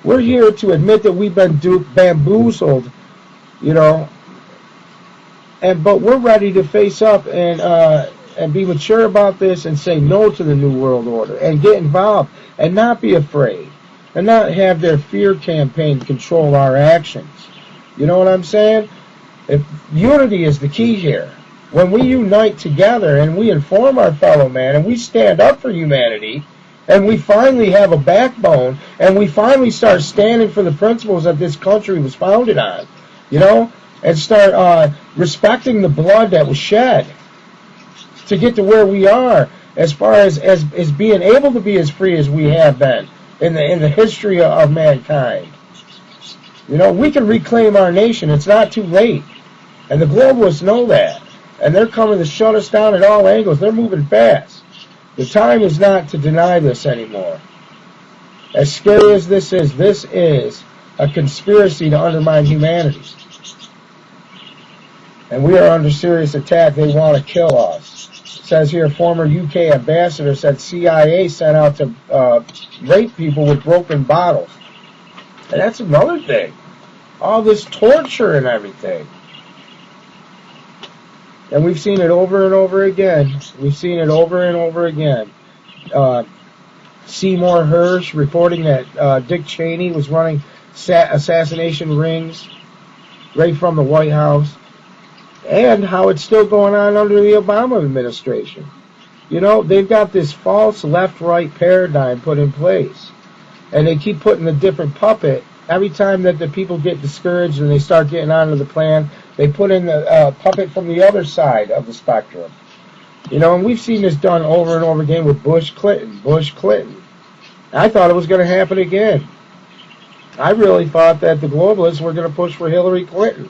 We're here to admit that we've been bamboozled, you know, but we're ready to face up and be mature about this and say no to the New World Order and get involved and not be afraid and not have their fear campaign control our actions. You know what I'm saying? If unity is the key here. When we unite together and we inform our fellow man and we stand up for humanity and we finally have a backbone and we finally start standing for the principles that this country was founded on, you know, and start respecting the blood that was shed to get to where we are as far as being able to be as free as we have been in the history of mankind. You know, we can reclaim our nation. It's not too late. And the globalists know that. And they're coming to shut us down at all angles. They're moving fast. The time is not to deny this anymore. As scary as this is a conspiracy to undermine humanity. And we are under serious attack. They want to kill us. It says here, former UK ambassador said CIA sent out to rape people with broken bottles. And that's another thing. All this torture and everything. And we've seen it over and over again. We've seen it over and over again. Seymour Hersh reporting that Dick Cheney was running assassination rings right from the White House. And how it's still going on under the Obama administration. You know, they've got this false left-right paradigm put in place. And they keep putting a different puppet. Every time that the people get discouraged and they start getting onto the plan, they put in the puppet from the other side of the spectrum. You know, and we've seen this done over and over again with Bush Clinton. I thought it was going to happen again. I really thought that the globalists were going to push for Hillary Clinton.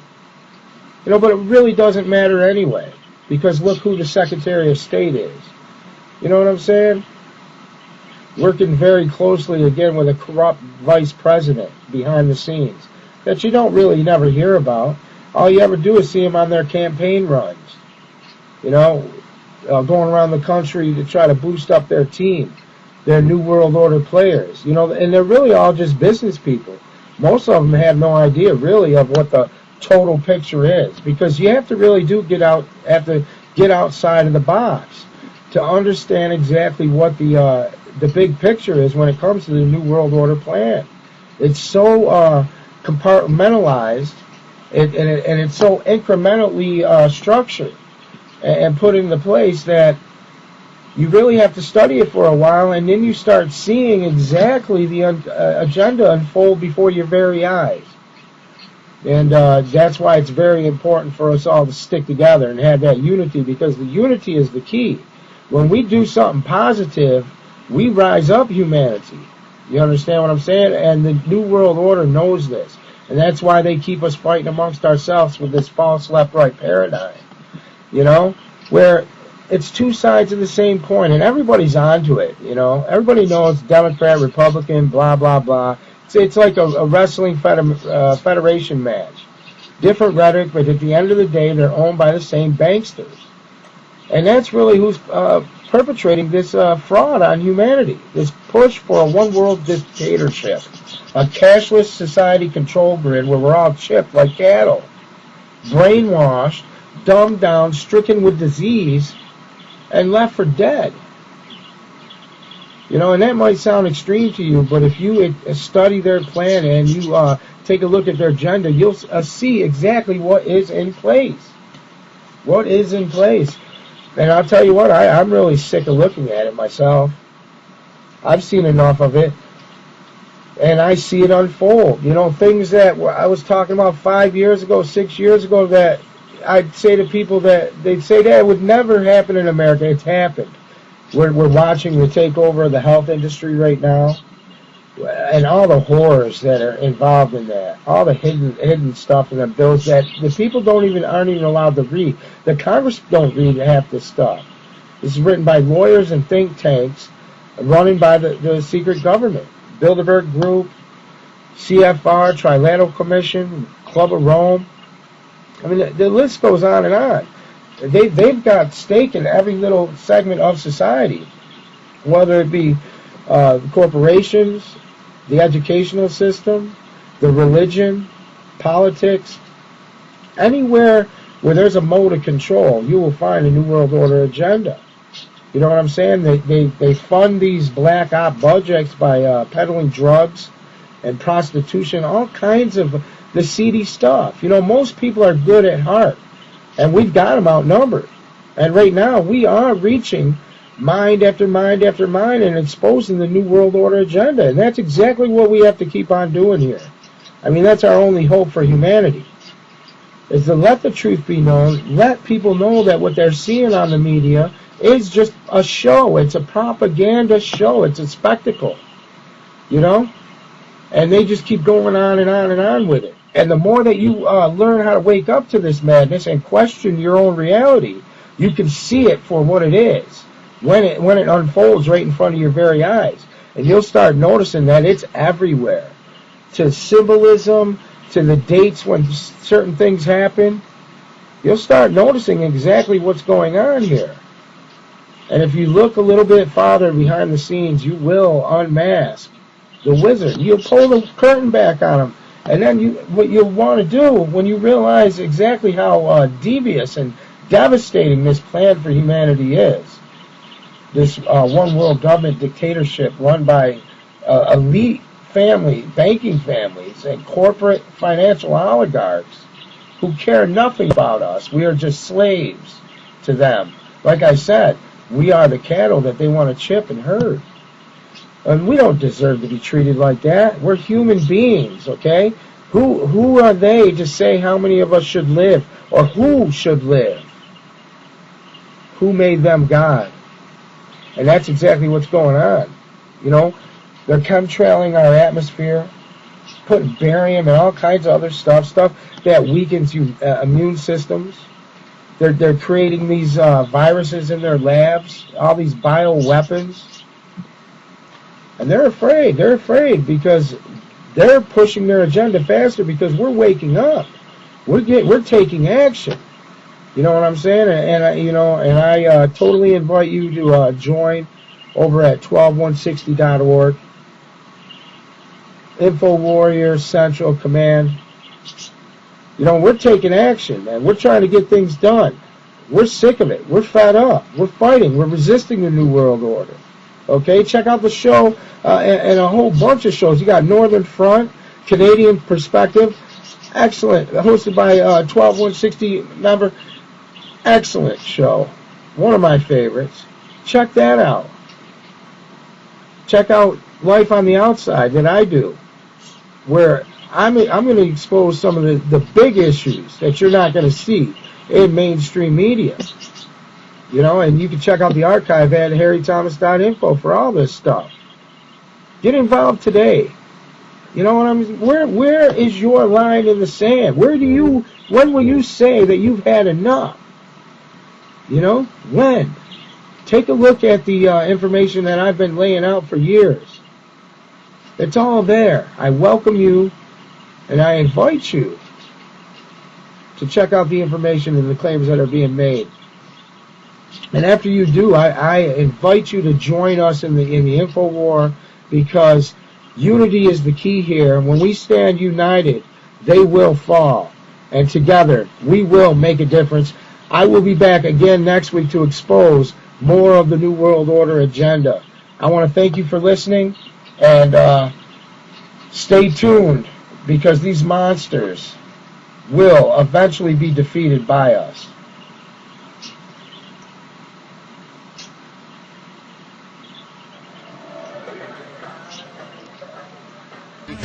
You know, but it really doesn't matter anyway, because look who the Secretary of State is. You know what I'm saying? Working very closely again with a corrupt vice president behind the scenes that you don't really never hear about. All you ever do is see them on their campaign runs, you know, going around the country to try to boost up their team, their New World Order players, you know, and they're really all just business people. Most of them have no idea really of what the total picture is, because you have to really get outside of the box to understand exactly what the big picture is when it comes to the New World Order plan. It's so compartmentalized, and it's so incrementally structured and put into place that you really have to study it for a while, and then you start seeing exactly the agenda unfold before your very eyes. And that's why it's very important for us all to stick together and have that unity, because the unity is the key. When we do something positive, we rise up humanity. You understand what I'm saying? And the New World Order knows this. And that's why they keep us fighting amongst ourselves with this false left-right paradigm. You know? Where it's two sides of the same coin, and everybody's onto it, you know? Everybody knows Democrat, Republican, blah, blah, blah. It's like a wrestling federation match. Different rhetoric, but at the end of the day, they're owned by the same banksters. And that's really who's perpetrating this fraud on humanity, this push for a one-world dictatorship, a cashless society control grid where we're all chipped like cattle, brainwashed, dumbed down, stricken with disease, and left for dead. You know, and that might sound extreme to you, but if you study their plan and you take a look at their agenda, you'll see exactly what is in place. What is in place. And I'll tell you what, I'm really sick of looking at it myself. I've seen enough of it. And I see it unfold. You know, things that I was talking about 5 years ago, 6 years ago, that I'd say to people that they'd say that would never happen in America. It's happened. We're watching the takeover of the health industry right now, and all the horrors that are involved in that, all the hidden stuff in the bills that the people aren't even allowed to read. The Congress don't read half this stuff. This is written by lawyers and think tanks, running by the secret government, Bilderberg Group, CFR, Trilateral Commission, Club of Rome. I mean, the list goes on and on. They've got stake in every little segment of society, whether it be corporations, the educational system, the religion, politics, anywhere where there's a mode of control, you will find a New World Order agenda. You know what I'm saying? They fund these black op budgets by peddling drugs and prostitution, all kinds of the seedy stuff. You know, most people are good at heart, and we've got them outnumbered. And right now, we are reaching mind after mind after mind and exposing the New World Order agenda. And that's exactly what we have to keep on doing here. I mean, that's our only hope for humanity, is to let the truth be known, let people know that what they're seeing on the media is just a show. It's a propaganda show. It's a spectacle, you know? And they just keep going on and on and on with it. And the more that you learn how to wake up to this madness and question your own reality, you can see it for what it is when it unfolds right in front of your very eyes. And you'll start noticing that it's everywhere. To symbolism, to the dates when certain things happen, you'll start noticing exactly what's going on here. And if you look a little bit farther behind the scenes, you will unmask the wizard. You'll pull the curtain back on him. And then what you'll want to do when you realize exactly how devious and devastating this plan for humanity is, this one world government dictatorship run by elite banking families and corporate financial oligarchs who care nothing about us. We are just slaves to them. Like I said, we are the cattle that they want to chip and herd. And we don't deserve to be treated like that. We're human beings, okay? Who are they to say how many of us should live or who should live? Who made them God? And that's exactly what's going on. You know, they're chemtrailing our atmosphere, putting barium and all kinds of other stuff that weakens immune systems. They're creating these viruses in their labs, all these bioweapons. And they're afraid. They're afraid because they're pushing their agenda faster because we're waking up. We're taking action. You know what I'm saying? And I totally invite you to join over at 12160.org. Info Warrior Central Command. You know, we're taking action, man. We're trying to get things done. We're sick of it. We're fed up. We're fighting. We're resisting the New World Order. Okay, check out the show and a whole bunch of shows. You got Northern Front, Canadian Perspective, excellent, hosted by 12160 member. Excellent show. One of my favorites. Check that out. Check out Life on the Outside that I do, where I'm going to expose some of the big issues that you're not going to see in mainstream media. You know, and you can check out the archive at harrythomas.info for all this stuff. Get involved today. You know what I mean? Where is your line in the sand? When will you say that you've had enough? You know, when? Take a look at the information that I've been laying out for years. It's all there. I welcome you, and I invite you to check out the information and the claims that are being made. And after you do, I invite you to join us in the info war, because unity is the key here. And when we stand united, they will fall. And together, we will make a difference. I will be back again next week to expose more of the New World Order agenda. I want to thank you for listening, and stay tuned, because these monsters will eventually be defeated by us. You